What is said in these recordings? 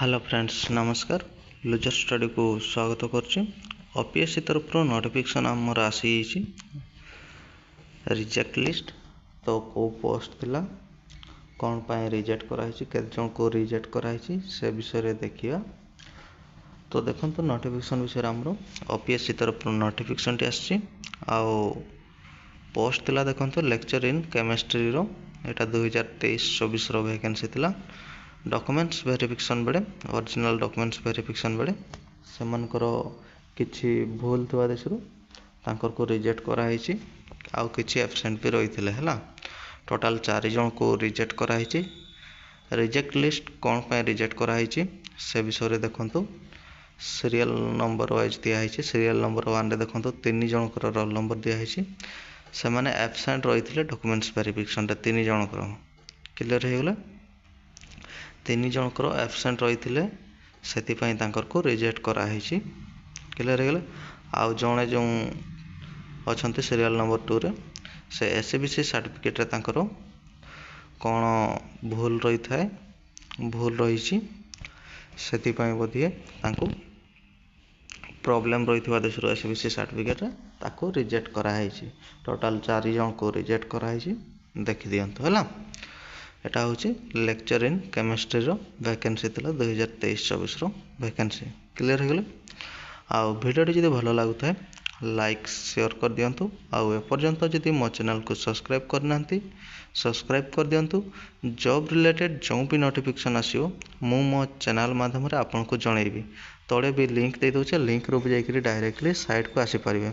Hello friends नमस्कार loser study को स्वागत करछि। ओपीएससी तरफ नोटिफिकेशन आमर आसी रिजेक्ट लिस्ट तो को पोस्ट थिला कौन पाए रिजेक्ट कराई केते जन को रिजेक्ट कराई से विषय देखिया। तो देखंतु नोटिफिकेशन विषय आमर ओपीएससी तरफ नोटिफिकेशन टी आसी आउ पोस्ट थिला देखंतु lecture in chemistry row Etah 2023-24 row vacancy थिला। डॉक्यूमेंट्स वेरिफिकेशन बेले ओरिजिनल डॉक्यूमेंट्स वेरिफिकेशन बेले सेमानकर किछि भूल थवा देशरू तांकर को रिजेक्ट करा हिची आउ किछि एब्सेंट भी रहिथिले हला। टोटल 4 जन को रिजेक्ट करा हिची। रिजेक्ट लिस्ट कोन पे रिजेक्ट करा हिची से विषय रे देखंतु सीरियल नंबर वाइज दिया हिची। सीरियल नंबर 1 रे देखंतु 3 जन को रोल नंबर दिया हिची। से माने एब्सेंट रहिथिले डॉक्यूमेंट्स वेरिफिकेशन रे 3 जन को क्लियर हे गेला। 3 जनकर एब्सेंट रही से को रिजेक्ट कराई क्लियर हो गला। आउ जड़े जो अच्छा सीरियल नंबर 2 रे से एसबीसी सर्टिफिकेट रे तांकर कौन भूल रही थाए भूल रही से बोधे प्रॉब्लम रही देश एसबीसी सर्टिफिकेट रे ताको रिजेक्ट कराई। टोटल 4 जन को रिजेक्ट कराई देखि दियंतु हला। एटा होची लेक्चर इन केमिस्ट्री रो वैकेंसी थिला 2023-24 रो वैकेंसी क्लियर हो गेले। आ वीडियो जदि भलो लागुथाय लाइक शेयर कर दियंतु। आ एपर्यंत जदि मो चैनल को सब्सक्राइब करनांती सब्सक्राइब कर दियंतु। जॉब रिलेटेड जो भी नोटिफिकेशन आसियो मो चैनल माध्यम रे आपन को जणैबी। तळे भी लिंक दे दोचे लिंक रो जाइकरी डायरेक्टली साइट को आसी परिबे।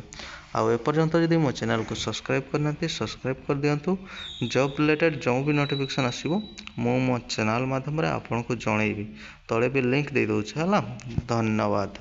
आ एपर्यंत जदि मो चैनल को सब्सक्राइब करनांती सब्सक्राइब कर दियंतु। जॉब रिलेटेड जो भी नोटिफिकेशन आसिबो मो चैनल माध्यम रे आपन को जणैबी। तळे भी लिंक दे दोचे हला। धन्यवाद।